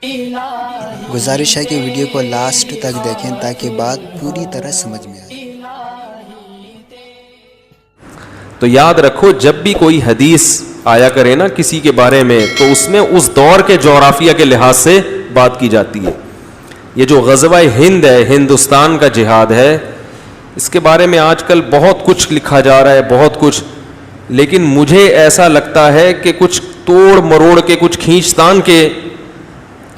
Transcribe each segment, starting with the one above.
گزارش ہے کہ ویڈیو کو لاسٹ تک دیکھیں تاکہ بات پوری طرح سمجھ میں آئے۔ تو یاد رکھو جب بھی کوئی حدیث آیا کرے نا کسی کے بارے میں تو اس میں اس دور کے جغرافیہ کے لحاظ سے بات کی جاتی ہے۔ یہ جو غزوہ ہند ہے، ہندوستان کا جہاد ہے، اس کے بارے میں آج کل بہت کچھ لکھا جا رہا ہے، بہت کچھ، لیکن مجھے ایسا لگتا ہے کہ کچھ توڑ مروڑ کے، کچھ کھینچتان کے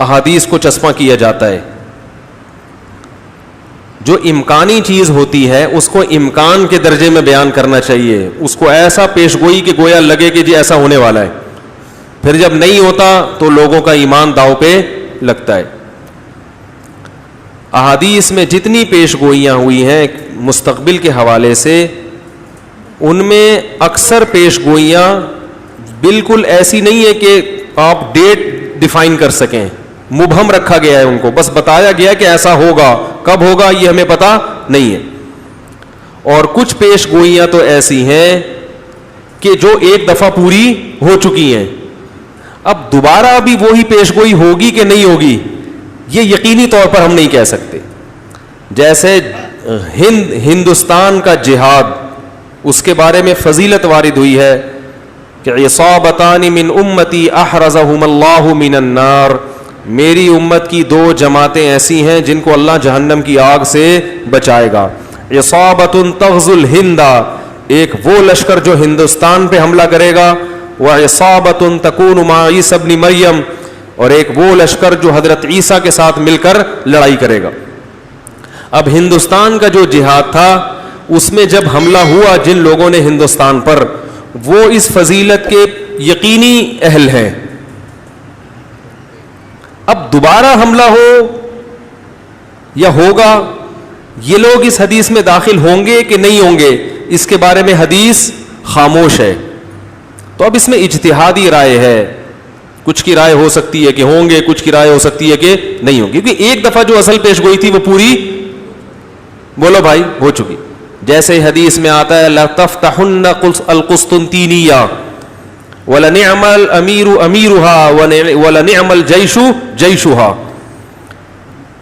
احادیث کو چسپاں کیا جاتا ہے۔ جو امکانی چیز ہوتی ہے اس کو امکان کے درجے میں بیان کرنا چاہیے، اس کو ایسا پیش گوئی کہ گویا لگے کہ جی ایسا ہونے والا ہے، پھر جب نہیں ہوتا تو لوگوں کا ایمان داؤ پہ لگتا ہے۔ احادیث میں جتنی پیش گوئیاں ہوئی ہیں مستقبل کے حوالے سے، ان میں اکثر پیش گوئیاں بالکل ایسی نہیں ہے کہ آپ ڈیٹ ڈیفائن کر سکیں، مبہم رکھا گیا ہے ان کو، بس بتایا گیا کہ ایسا ہوگا، کب ہوگا یہ ہمیں پتہ نہیں ہے۔ اور کچھ پیش گوئیاں تو ایسی ہیں کہ جو ایک دفعہ پوری ہو چکی ہیں، اب دوبارہ بھی وہی پیش گوئی ہوگی کہ نہیں ہوگی یہ یقینی طور پر ہم نہیں کہہ سکتے۔ جیسے ہندوستان کا جہاد، اس کے بارے میں فضیلت وارد ہوئی ہے کہ عصابتان من امتی احرزہم اللہ من النار، میری امت کی دو جماعتیں ایسی ہیں جن کو اللہ جہنم کی آگ سے بچائے گا۔ عصابۃ تغزو الہند، ایک وہ لشکر جو ہندوستان پہ حملہ کرے گا، وعصابۃ تکون مع عیسی ابن مریم، اور ایک وہ لشکر جو حضرت عیسیٰ کے ساتھ مل کر لڑائی کرے گا۔ اب ہندوستان کا جو جہاد تھا اس میں جب حملہ ہوا جن لوگوں نے ہندوستان پر، وہ اس فضیلت کے یقینی اہل ہیں۔ اب دوبارہ حملہ ہو یا ہوگا، یہ لوگ اس حدیث میں داخل ہوں گے کہ نہیں ہوں گے، اس کے بارے میں حدیث خاموش ہے۔ تو اب اس میں اجتہادی رائے ہے، کچھ کی رائے ہو سکتی ہے کہ ہوں گے، کچھ کی رائے ہو سکتی ہے کہ نہیں ہوں گی، کیونکہ ایک دفعہ جو اصل پیش گوئی تھی وہ پوری بولو بھائی ہو چکی۔ جیسے حدیث میں آتا ہے لَتَفْتَحُنَّ الْقُسْطُنْطِینِیَّةَ وَلَنِعْمَ الْأَمِيرُ أَمِيرُهَا وَلَنِعْمَ الْجَيْشُ جَيْشُهَا،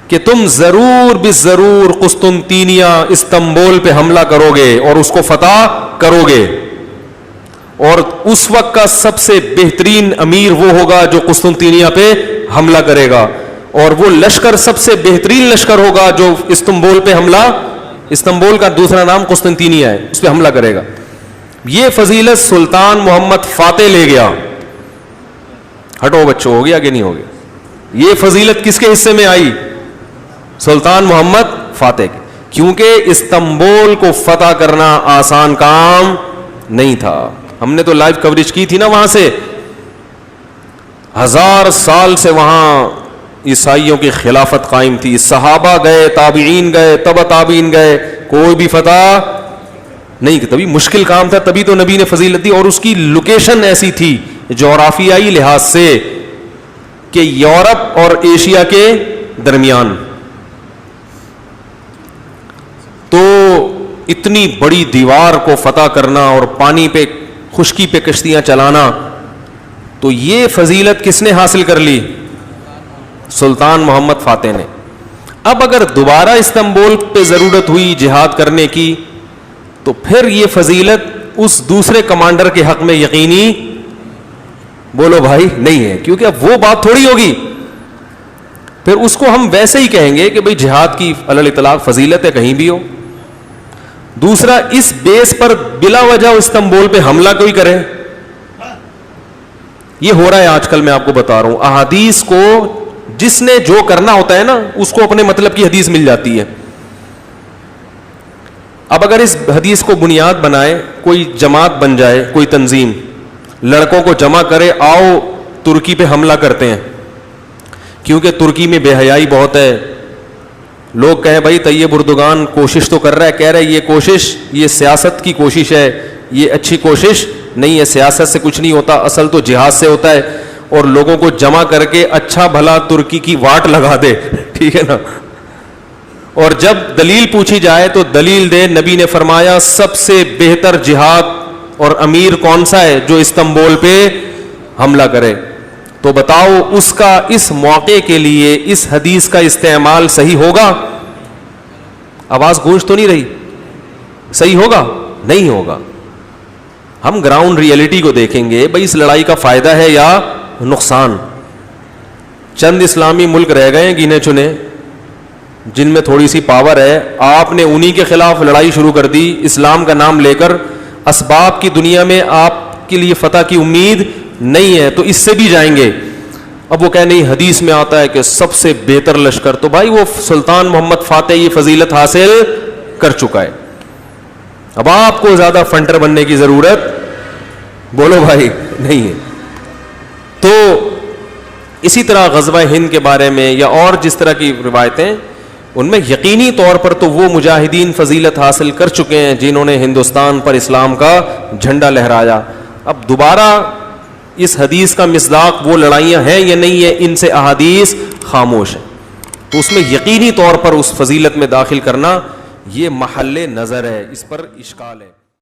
کہ تم ضرور بالضرور قسطنطینیہ استنبول پہ حملہ کرو گے اور اس کو فتح کرو گے، اور اس وقت کا سب سے بہترین امیر وہ ہوگا جو قسطنطینیہ پہ حملہ کرے گا، اور وہ لشکر سب سے بہترین لشکر ہوگا جو استنبول پہ حملہ، استنبول کا دوسرا نام قسطنطینیہ ہے، اس پہ حملہ کرے گا۔ یہ فضیلت سلطان محمد فاتح لے گیا۔ ہٹو بچوں، ہو گیا کہ نہیں ہو گیا؟ یہ فضیلت کس کے حصے میں آئی؟ سلطان محمد فاتح کی، کیونکہ استنبول کو فتح کرنا آسان کام نہیں تھا۔ ہم نے تو لائیو کوریج کی تھی نا وہاں سے، 1000 سال سے وہاں عیسائیوں کی خلافت قائم تھی، صحابہ گئے، تابعین گئے، تبع تابعین گئے، کوئی بھی فتح نہیں، تبھی مشکل کام تھا، تبھی تو نبی نے فضیلت دی، اور اس کی لوکیشن ایسی تھی جغرافیائی لحاظ سے کہ یورپ اور ایشیا کے درمیان، تو اتنی بڑی دیوار کو فتح کرنا اور پانی پہ، خشکی پہ کشتیاں چلانا، تو یہ فضیلت کس نے حاصل کر لی؟ سلطان محمد فاتح نے۔ اب اگر دوبارہ استنبول پہ ضرورت ہوئی جہاد کرنے کی تو پھر یہ فضیلت اس دوسرے کمانڈر کے حق میں یقینی بولو بھائی نہیں ہے، کیونکہ اب وہ بات تھوڑی ہوگی، پھر اس کو ہم ویسے ہی کہیں گے کہ بھئی جہاد کی علی الاطلاق فضیلت ہے کہیں بھی ہو۔ دوسرا، اس بیس پر بلا وجہ استنبول پہ حملہ کوئی کرے، یہ ہو رہا ہے آج کل، میں آپ کو بتا رہا ہوں۔ احادیث کو جس نے جو کرنا ہوتا ہے نا اس کو اپنے مطلب کی حدیث مل جاتی ہے۔ اب اگر اس حدیث کو بنیاد بنائے کوئی جماعت بن جائے، کوئی تنظیم لڑکوں کو جمع کرے، آؤ ترکی پہ حملہ کرتے ہیں، کیونکہ ترکی میں بے حیائی بہت ہے، لوگ کہیں بھائی طیب اردوغان کوشش تو کر رہا ہے، کہہ رہے یہ کوشش یہ سیاست کی کوشش ہے، یہ اچھی کوشش نہیں ہے، سیاست سے کچھ نہیں ہوتا، اصل تو جہاد سے ہوتا ہے، اور لوگوں کو جمع کر کے اچھا بھلا ترکی کی واٹ لگا دے، ٹھیک ہے نا، اور جب دلیل پوچھی جائے تو دلیل دے۔ نبی نے فرمایا سب سے بہتر جہاد اور امیر کون سا ہے؟ جو استنبول پہ حملہ کرے۔ تو بتاؤ اس کا اس موقع کے لیے اس حدیث کا استعمال صحیح ہوگا؟ آواز گونج تو نہیں رہی؟ صحیح ہوگا؟ نہیں ہوگا. ہم گراؤنڈ ریئلٹی کو دیکھیں گے, بھئی اس لڑائی کا فائدہ ہے یا نقصان. چند اسلامی ملک رہ گئے ہیں گنے چنے جن میں تھوڑی سی پاور ہے, آپ نے انہی کے خلاف لڑائی شروع کر دی اسلام کا نام لے کر, اسباب کی دنیا میں آپ کے لیے فتح کی امید نہیں ہے, تو اس سے بھی جائیں گے. اب وہ کہہ نہیں حدیث میں آتا ہے کہ سب سے بہتر لشکر, تو بھائی وہ سلطان محمد فاتح یہ فضیلت حاصل کر چکا ہے, اب آپ کو زیادہ فنٹر بننے کی ضرورت بولو بھائی نہیں ہے. تو اسی طرح غزوہ ہند کے بارے میں یا اور جس طرح کی روایتیں, ان میں یقینی طور پر تو وہ مجاہدین فضیلت حاصل کر چکے ہیں جنہوں نے ہندوستان پر اسلام کا جھنڈا لہرایا. اب دوبارہ اس حدیث کا مصداق وہ لڑائیاں ہیں یا نہیں ہے, ان سے احادیث خاموش ہیں. تو اس میں یقینی طور پر اس فضیلت میں داخل کرنا یہ محل نظر ہے, اس پر اشکال ہے.